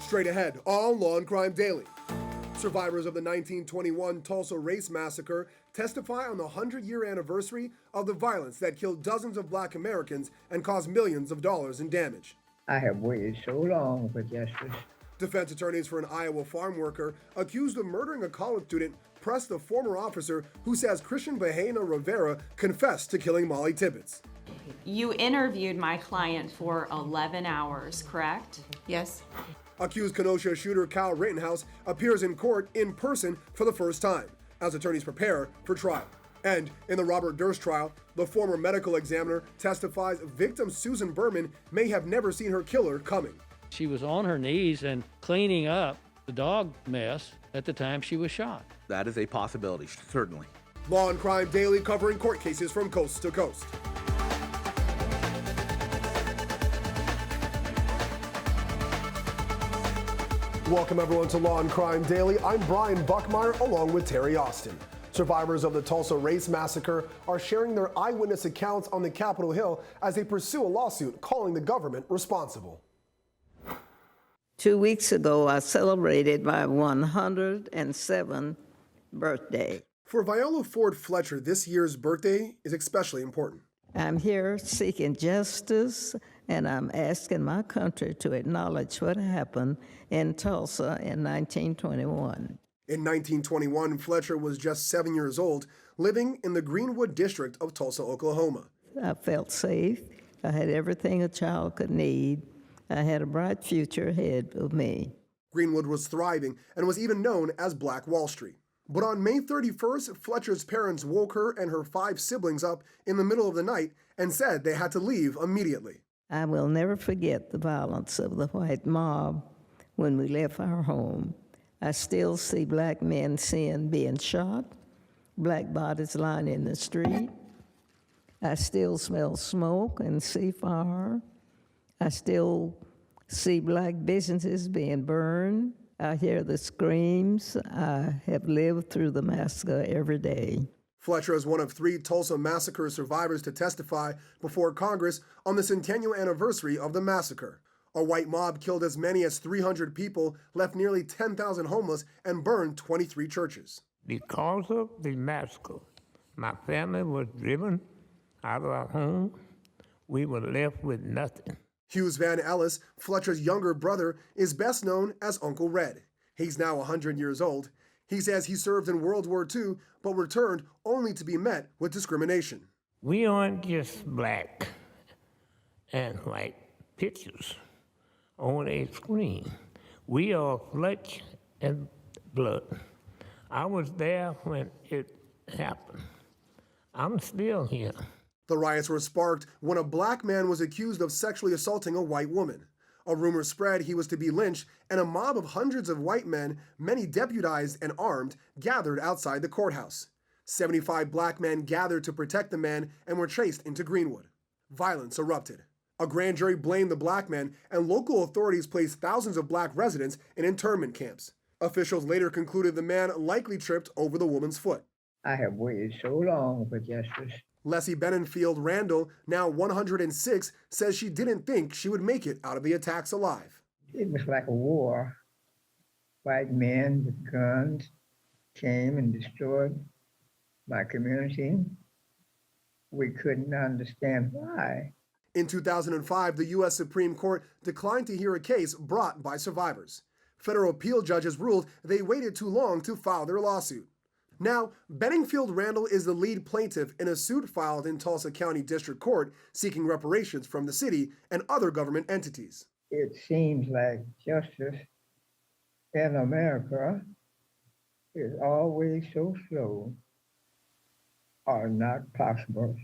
Straight ahead on Law&Crime Daily. Survivors of the 1921 Tulsa race massacre testify on the 100-year anniversary of the violence that killed dozens of Black Americans and caused millions of dollars in damage. I have waited so long for justice. Defense attorneys for an Iowa farm worker accused of murdering a college student pressed the former officer who says Christian Bahena Rivera confessed to killing Mollie Tibbetts. You interviewed my client for 11 hours, correct? Yes. Accused Kenosha shooter Kyle Rittenhouse appears in court in person for the first time as attorneys prepare for trial. And in the Robert Durst trial, the former medical examiner testifies victim Susan Berman may have never seen her killer coming. She was on her knees and cleaning up the dog mess at the time she was shot. That is a possibility, certainly. Law&Crime Daily covering court cases from coast to coast. Welcome everyone to Law&Crime Daily. I'm Brian Buckmire along with Terri Austin. Survivors of the Tulsa race massacre are sharing their eyewitness accounts on the Capitol Hill as they pursue a lawsuit calling the government responsible. 2 weeks ago, I celebrated my 107th birthday. For Viola Ford Fletcher, this year's birthday is especially important. I'm here seeking justice, and I'm asking my country to acknowledge what happened in Tulsa in 1921. In 1921, Fletcher was just 7 years old, living in the Greenwood district of Tulsa, Oklahoma. I felt safe. I had everything a child could need. I had a bright future ahead of me. Greenwood was thriving and was even known as Black Wall Street. But on May 31st, Fletcher's parents woke her and her 5 siblings up in the middle of the night and said they had to leave immediately. I will never forget the violence of the white mob when we left our home. I still see Black men being shot, Black bodies lying in the street. I still smell smoke and see fire. I still see Black businesses being burned. I hear the screams. I have lived through the massacre every day. Fletcher is one of 3 Tulsa massacre survivors to testify before Congress on the centennial anniversary of the massacre. A white mob killed as many as 300 people, left nearly 10,000 homeless, and burned 23 churches. Because of the massacre, my family was driven out of our home. We were left with nothing. Hughes Van Ellis, Fletcher's younger brother, is best known as Uncle Red. He's now 100 years old. He says he served in World War II, but returned only to be met with discrimination. We aren't just black and white pictures on a screen. We are flesh and blood. I was there when it happened. I'm still here. The riots were sparked when a Black man was accused of sexually assaulting a white woman. A rumor spread he was to be lynched, and a mob of hundreds of white men, many deputized and armed, gathered outside the courthouse. 75 Black men gathered to protect the man and were chased into Greenwood. Violence erupted. A grand jury blamed the Black men, and local authorities placed thousands of Black residents in internment camps. Officials later concluded the man likely tripped over the woman's foot. I have waited so long for justice. Leslie Benenfield Randall, now 106, says she didn't think she would make it out of the attacks alive. It was like a war. White men with guns came and destroyed my community. We couldn't understand why. In 2005, the U.S. Supreme Court declined to hear a case brought by survivors. Federal appeal judges ruled they waited too long to file their lawsuit. Now, Benenfield Randall is the lead plaintiff in a suit filed in Tulsa County District Court seeking reparations from the city and other government entities. It seems like justice in America is always so slow or not possible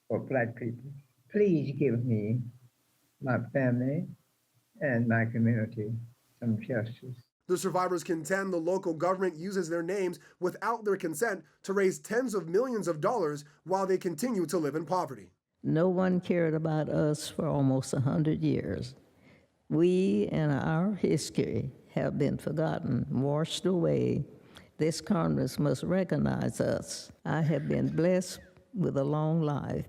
for Black people. Please give me, my family, and my community some justice. The survivors contend the local government uses their names without their consent to raise tens of millions of dollars while they continue to live in poverty. No one cared about us for almost 100 years. We and our history have been forgotten, washed away. This Congress must recognize us. I have been blessed with a long life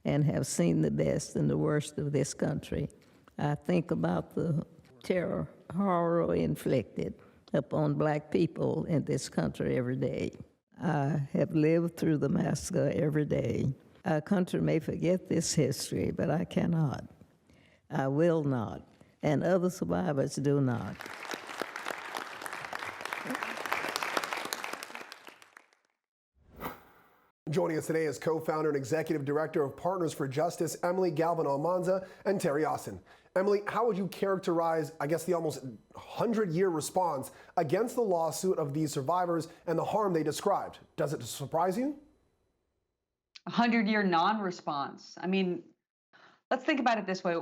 and have seen the best and the worst of this country. I think about the terror, horror inflicted upon black people in this country every day. I have lived through the massacre every day. Our country may forget this history, but I cannot. I will not, and other survivors do not. Joining us today is co-founder and executive director of Partners for Justice, Emily Galvan-Almanza and Terri Austin. Emily, how would you characterize, I guess, the almost 100-year response against the lawsuit of these survivors and the harm they described? Does it surprise you? 100-year non-response. I mean, let's think about it this way.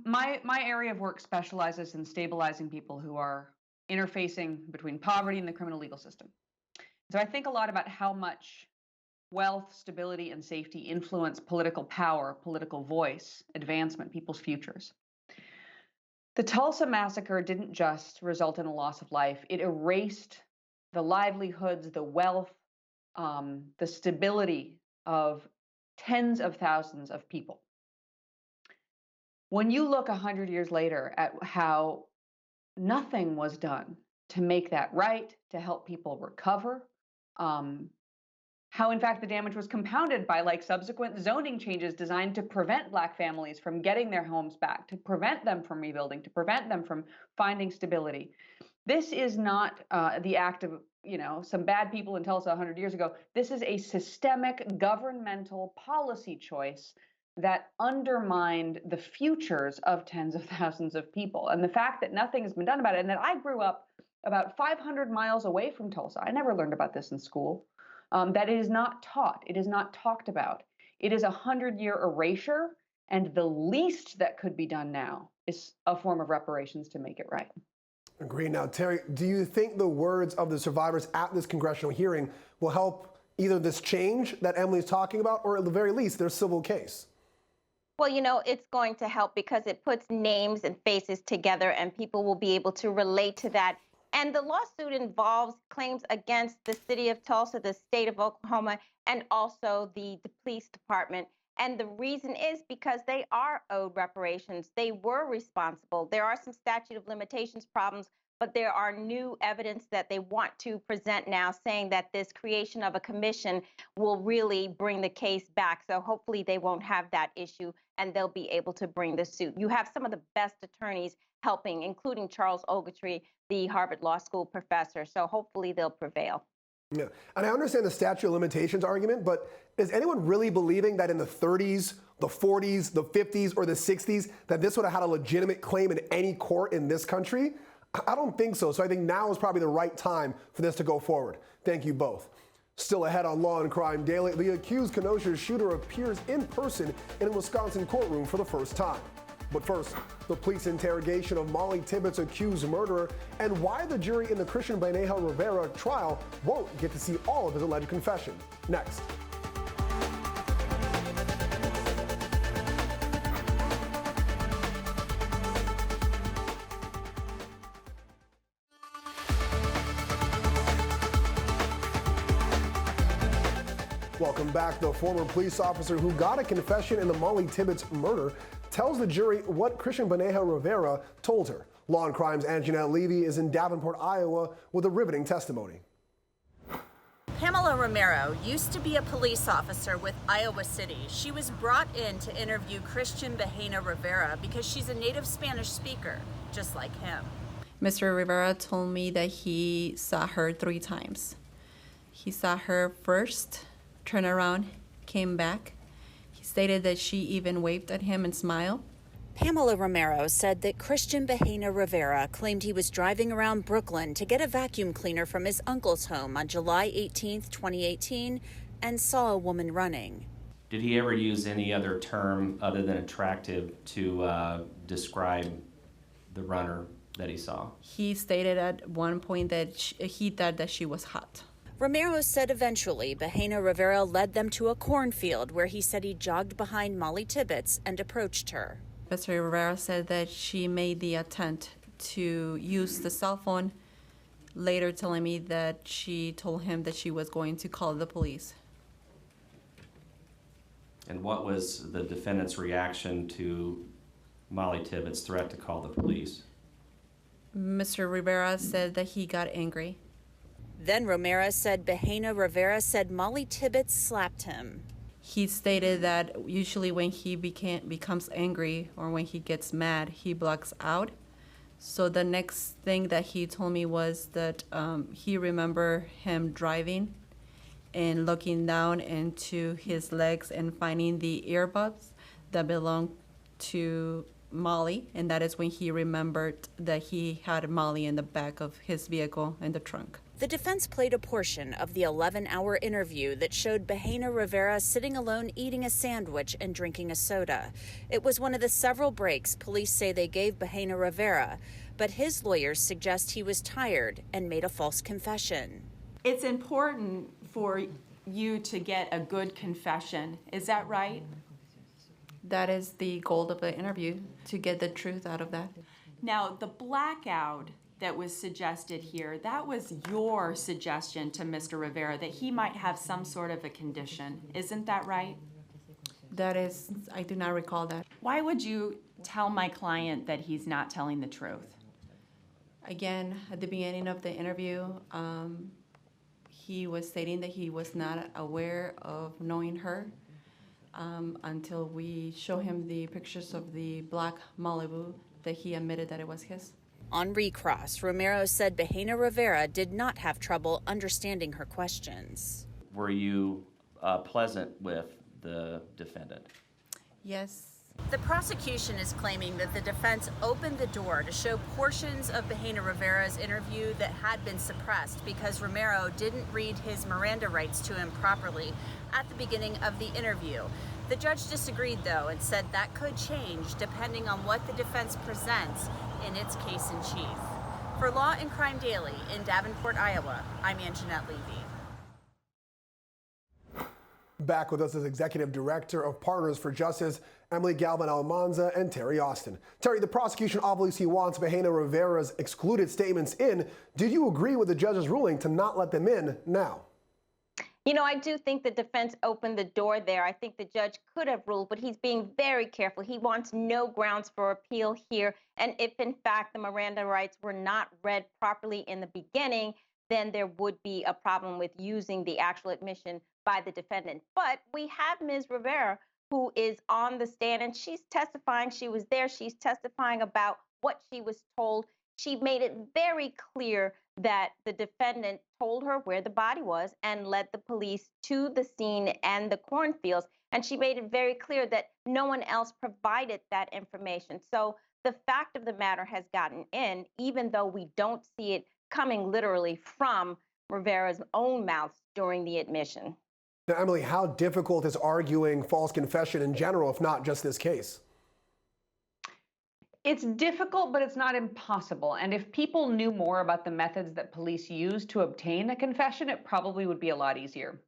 My area of work specializes in stabilizing people who are interfacing between poverty and the criminal legal system. So I think a lot about how much wealth, stability, and safety influence political power, political voice, advancement, people's futures. The Tulsa massacre didn't just result in a loss of life. It erased the livelihoods, the wealth, the stability of tens of thousands of people. When you look 100 years later at how nothing was done to make that right, to help people recover, how in fact the damage was compounded by subsequent zoning changes designed to prevent black families from getting their homes back, to prevent them from rebuilding, to prevent them from finding stability. This is not the act of some bad people in Tulsa 100 years ago. This is a systemic governmental policy choice that undermined the futures of tens of thousands of people. And the fact that nothing has been done about it, and that I grew up about 500 miles away from Tulsa. I never learned about this in school. That it is not taught. It is not talked about. It is a 100-year erasure, and the least that could be done now is a form of reparations to make it right. Agreed. Now, Terri, do you think the words of the survivors at this congressional hearing will help either this change that Emily's talking about, or at the very least, their civil case? Well, it's going to help because it puts names and faces together, and people will be able to relate to that. And the lawsuit involves claims against the city of Tulsa, the state of Oklahoma, and also the police department. And the reason is because they are owed reparations. They were responsible. There are some statute of limitations problems, but there are new evidence that they want to present now, saying that this creation of a commission will really bring the case back. So hopefully they won't have that issue, and they'll be able to bring the suit. You have some of the best attorneys helping, including Charles Ogletree, the Harvard Law School professor. So hopefully they'll prevail. Yeah, and I understand the statute of limitations argument, but is anyone really believing that in the 30s, the 40s, the 50s, or the 60s, that this would have had a legitimate claim in any court in this country? I don't think so. So I think now is probably the right time for this to go forward. Thank you both. Still ahead on Law&Crime Daily, the accused Kenosha shooter appears in person in a Wisconsin courtroom for the first time. But first, the police interrogation of Mollie Tibbetts' accused murderer, and why the jury in the Christian Bahena Rivera trial won't get to see all of his alleged confession. Next. Welcome back. The former police officer who got a confession in the Mollie Tibbetts murder tells the jury what Christian Bahena Rivera told her. Law&Crime's Angenette Levy is in Davenport, Iowa, with a riveting testimony. Pamela Romero used to be a police officer with Iowa City. She was brought in to interview Christian Bahena Rivera because she's a native Spanish speaker, just like him. Mr. Rivera told me that he saw her 3 times. He saw her first, turned around, came back. He stated that she even waved at him and smiled. Pamela Romero said that Christian Bahena Rivera claimed he was driving around Brooklyn to get a vacuum cleaner from his uncle's home on July 18, 2018, and saw a woman running. Did he ever use any other term other than attractive to describe the runner that he saw? He stated at one point that he thought that she was hot. Romero said eventually Bahena Rivera led them to a cornfield where he said he jogged behind Mollie Tibbetts and approached her. Mr. Rivera said that she made the attempt to use the cell phone, later telling me that she told him that she was going to call the police. And what was the defendant's reaction to Mollie Tibbetts' threat to call the police? Mr. Rivera said that he got angry. Then Romero said Bahena Rivera said Mollie Tibbetts slapped him. He stated that usually when he becomes angry or when he gets mad, he blacks out. So the next thing that he told me was that he remembered him driving and looking down into his legs and finding the earbuds that belonged to Mollie, and that is when he remembered that he had Mollie in the back of his vehicle in the trunk. The defense played a portion of the 11-hour interview that showed Bahena Rivera sitting alone eating a sandwich and drinking a soda. It was one of the several breaks police say they gave Bahena Rivera, but his lawyers suggest he was tired and made a false confession. It's important for you to get a good confession. Is that right? That is the goal of the interview, to get the truth out of that. Now, the blackout that was suggested here, that was your suggestion to Mr. Rivera, that he might have some sort of a condition. Isn't that right? That is, I do not recall that. Why would you tell my client that he's not telling the truth? Again, at the beginning of the interview, he was stating that he was not aware of knowing her until we show him the pictures of the black Malibu that he admitted that it was his. On recross, Romero said Bahena Rivera did not have trouble understanding her questions. Were you pleasant with the defendant? Yes. The prosecution is claiming that the defense opened the door to show portions of Bahena Rivera's interview that had been suppressed because Romero didn't read his Miranda rights to him properly at the beginning of the interview. The judge disagreed, though, and said that could change depending on what the defense presents in its case in chief. For Law&Crime Daily in Davenport, Iowa, I'm Angenette Levy. Back with us is Executive Director of Partners for Justice, Emily Galvan-Almanza, and Terri Austin. Terri, the prosecution obviously wants Bahena Rivera's excluded statements in. Did you agree with the judge's ruling to not let them in now? You know, I do think the defense opened the door there. I think the judge could have ruled, but he's being very careful. He wants no grounds for appeal here. And if, in fact, the Miranda rights were not read properly in the beginning, then there would be a problem with using the actual admission by the defendant. But we have Ms. Rivera, who is on the stand, and she's testifying. She was there. She's testifying about what she was told. She made it very clear that the defendant told her where the body was and led the police to the scene and the cornfields. And she made it very clear that no one else provided that information. So the fact of the matter has gotten in, even though we don't see it coming literally from Rivera's own mouth during the admission. Now, Emily, how difficult is arguing false confession in general, if not just this case? It's difficult, but it's not impossible. And if people knew more about the methods that police use to obtain a confession, it probably would be a lot easier.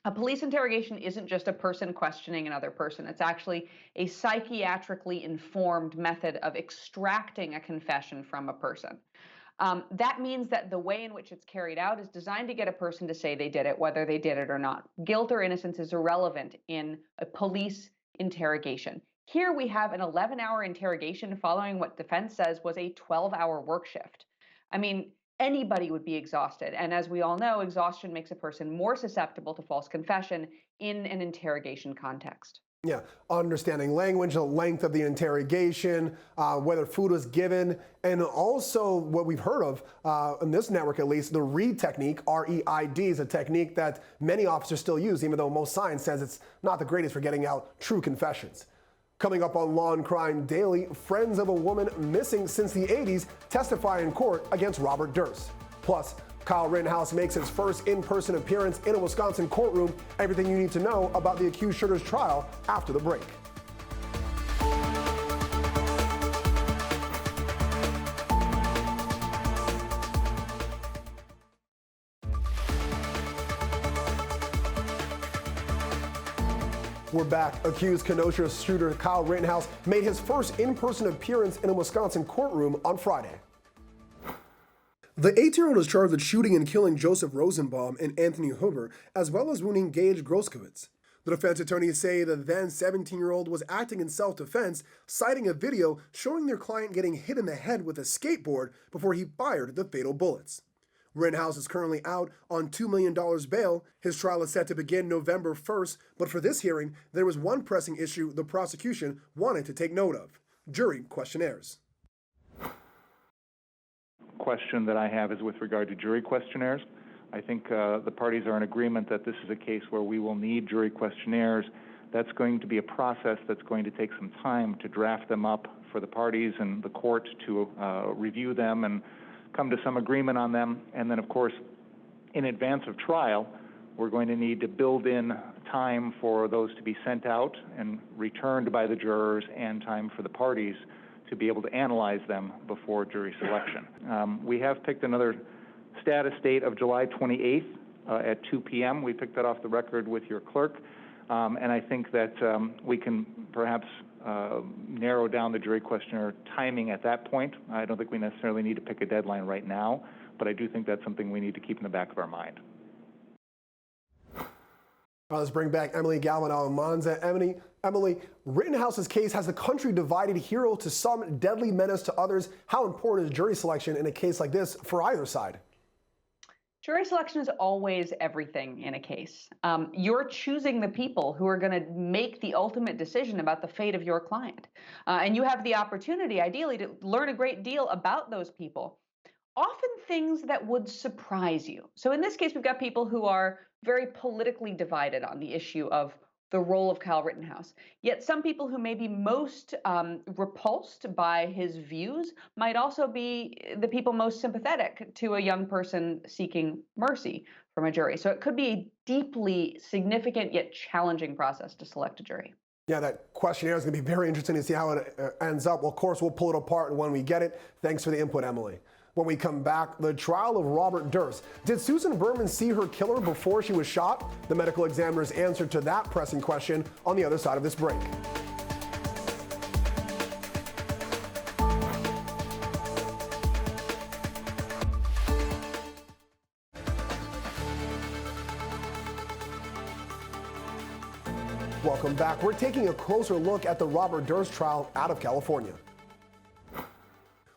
A police interrogation isn't just a person questioning another person. It's actually a psychiatrically informed method of extracting a confession from a person. That means that the way in which it's carried out is designed to get a person to say they did it, whether they did it or not. Guilt or innocence is irrelevant in a police interrogation. Here we have an 11-hour interrogation following what defense says was a 12-hour work shift. I mean, anybody would be exhausted. And as we all know, exhaustion makes a person more susceptible to false confession in an interrogation context. Yeah, understanding language, the length of the interrogation, whether food was given, and also what we've heard of in this network at least, the REID technique, R-E-I-D, is a technique that many officers still use, even though most science says it's not the greatest for getting out true confessions. Coming up on Law&Crime Daily, friends of a woman missing since the 80s testify in court against Robert Durst. Plus, Kyle Rittenhouse makes his first in-person appearance in a Wisconsin courtroom. Everything you need to know about the accused shooter's trial after the break. We're back. Accused Kenosha shooter Kyle Rittenhouse made his first in-person appearance in a Wisconsin courtroom on Friday. The 18-year-old is charged with shooting and killing Joseph Rosenbaum and Anthony Hoover, as well as wounding Gage Groskowitz. The defense attorneys say the then 17-year-old was acting in self-defense, citing a video showing their client getting hit in the head with a skateboard before he fired the fatal bullets. Rittenhouse is currently out on $2 million bail. His trial is set to begin November 1st, but for this hearing, there was one pressing issue the prosecution wanted to take note of: jury questionnaires. Question that I have is with regard to jury questionnaires. I think the parties are in agreement that this is a case where we will need jury questionnaires. That's going to be a process that's going to take some time to draft them up for the parties and the court to review them and come to some agreement on them. And then, of course, in advance of trial, we're going to need to build in time for those to be sent out and returned by the jurors, and time for the parties to be able to analyze them before jury selection. We have picked another status date of July 28th at 2 p.m. We picked that off the record with your clerk, and I think that we can perhaps narrow down the jury questionnaire timing at that point. I don't think we necessarily need to pick a deadline right now, but I do think that's something we need to keep in the back of our mind. Let's bring back Emily Galvin-Almanza. Emily, Rittenhouse's case has the country divided: hero to some, deadly menace to others. How important is jury selection in a case like this for either side? Jury selection is always everything in a case. You're choosing the people who are going to make the ultimate decision about the fate of your client. And you have the opportunity, ideally, to learn a great deal about those people. Often things that would surprise you. So in this case, we've got people who are very politically divided on the issue of the role of Kyle Rittenhouse. Yet some people who may be most repulsed by his views might also be the people most sympathetic to a young person seeking mercy from a jury. So it could be a deeply significant yet challenging process to select a jury. Yeah, that questionnaire is going to be very interesting to see how it ends up. Well, of course, we'll pull it apart when we get it. Thanks for the input, Emily. When we come back, the trial of Robert Durst. Did Susan Berman see her killer before she was shot? The medical examiner's answer to that pressing question on the other side of this break. Welcome back. We're taking a closer look at the Robert Durst trial out of California.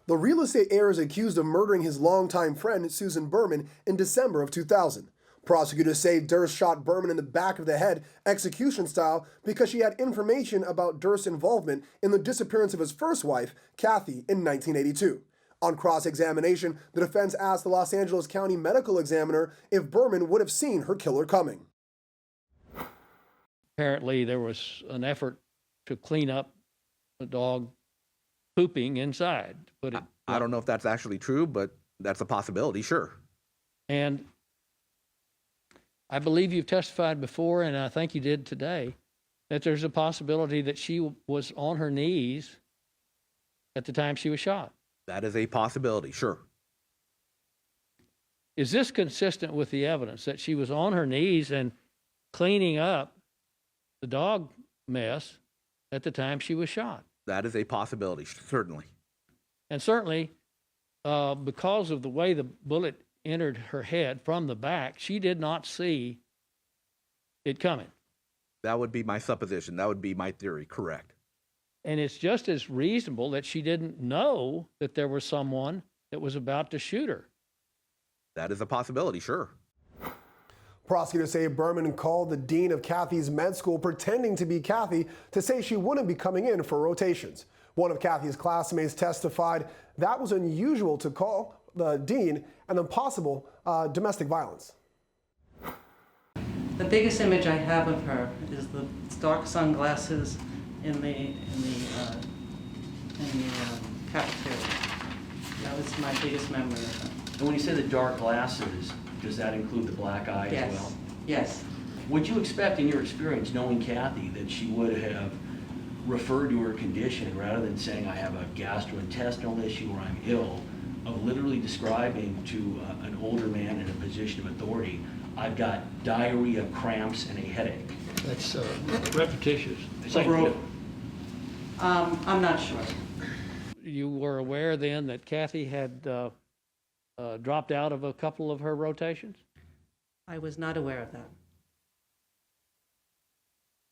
The real estate heir is accused of murdering his longtime friend, Susan Berman, in December of 2000. Prosecutors say Durst shot Berman in the back of the head, execution style, because she had information about Durst's involvement in the disappearance of his first wife, Kathy, in 1982. On cross-examination, the defense asked the Los Angeles County medical examiner if Berman would have seen her killer coming. Apparently, there was an effort to clean up the dog pooping inside. I don't know if that's actually true, but that's a possibility, sure. And I believe you've testified before, and I think you did today, that there's a possibility that she was on her knees at the time she was shot. That is a possibility, sure. Is this consistent with the evidence that she was on her knees and cleaning up the dog mess at the time she was shot? That is a possibility, certainly. And certainly, because of the way the bullet entered her head from the back, she did not see it coming. That would be my supposition. That would be my theory, correct. And it's just as reasonable that she didn't know that there was someone that was about to shoot her. That is a possibility, sure. Prosecutors say Berman called the dean of Kathy's med school pretending to be Kathy to say she wouldn't be coming in for rotations. One of Kathy's classmates testified that was unusual to call the dean and then possible domestic violence. The biggest image I have of her is the dark sunglasses in the cafeteria. That was my biggest memory of her. And when you say the dark glasses, does that include the black eye Yes. as well? Yes. Would you expect, in your experience, knowing Kathy, that she would have referred to her condition rather than saying, I have a gastrointestinal issue or I'm ill, of literally describing to an older man in a position of authority, I've got diarrhea, cramps, and a headache? That's repetitious. I'm not sure. You were aware then that Kathy had dropped out of a couple of her rotations? I was not aware of that.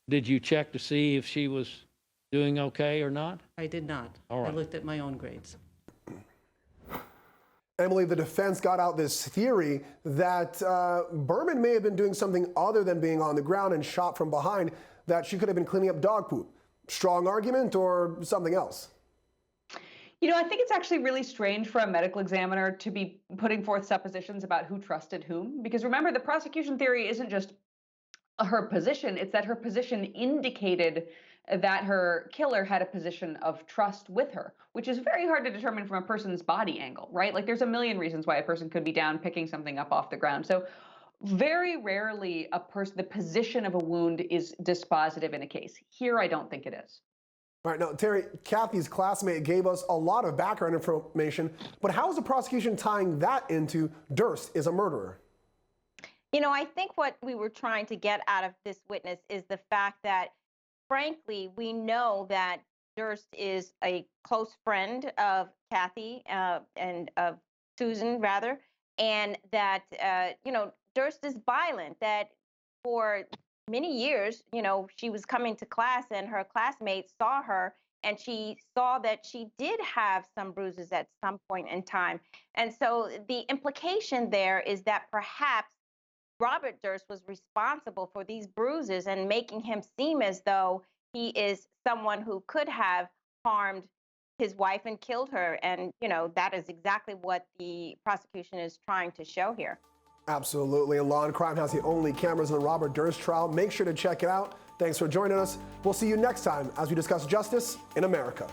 Did you check to see if she was doing okay or not? I did not. All right. I looked at my own grades. Emily, the defense got out this theory that Berman may have been doing something other than being on the ground and shot from behind, that she could have been cleaning up dog poop. Strong argument or something else? You know, I think it's actually really strange for a medical examiner to be putting forth suppositions about who trusted whom. Because remember, the prosecution theory isn't just her position, it's that her position indicated that her killer had a position of trust with her, which is very hard to determine from a person's body angle, right? Like there's a million reasons why a person could be down picking something up off the ground. So very rarely the position of a wound is dispositive in a case. Here, I don't think it is. All right, now, Terri, Kathy's classmate gave us a lot of background information, but how is the prosecution tying that into Durst is a murderer? You know, I think what we were trying to get out of this witness is the fact that, frankly, we know that Durst is a close friend of Kathy and of Susan, rather, and that, you know, Durst is violent, that for many years, you know, she was coming to class and her classmates saw her and she saw that she did have some bruises at some point in time. And so the implication there is that perhaps Robert Durst was responsible for these bruises and making him seem as though he is someone who could have harmed his wife and killed her. And, you know, that is exactly what the prosecution is trying to show here. Absolutely. And Law&Crime has the only cameras in the Robert Durst trial. Make sure to check it out. Thanks for joining us. We'll see you next time as we discuss justice in America.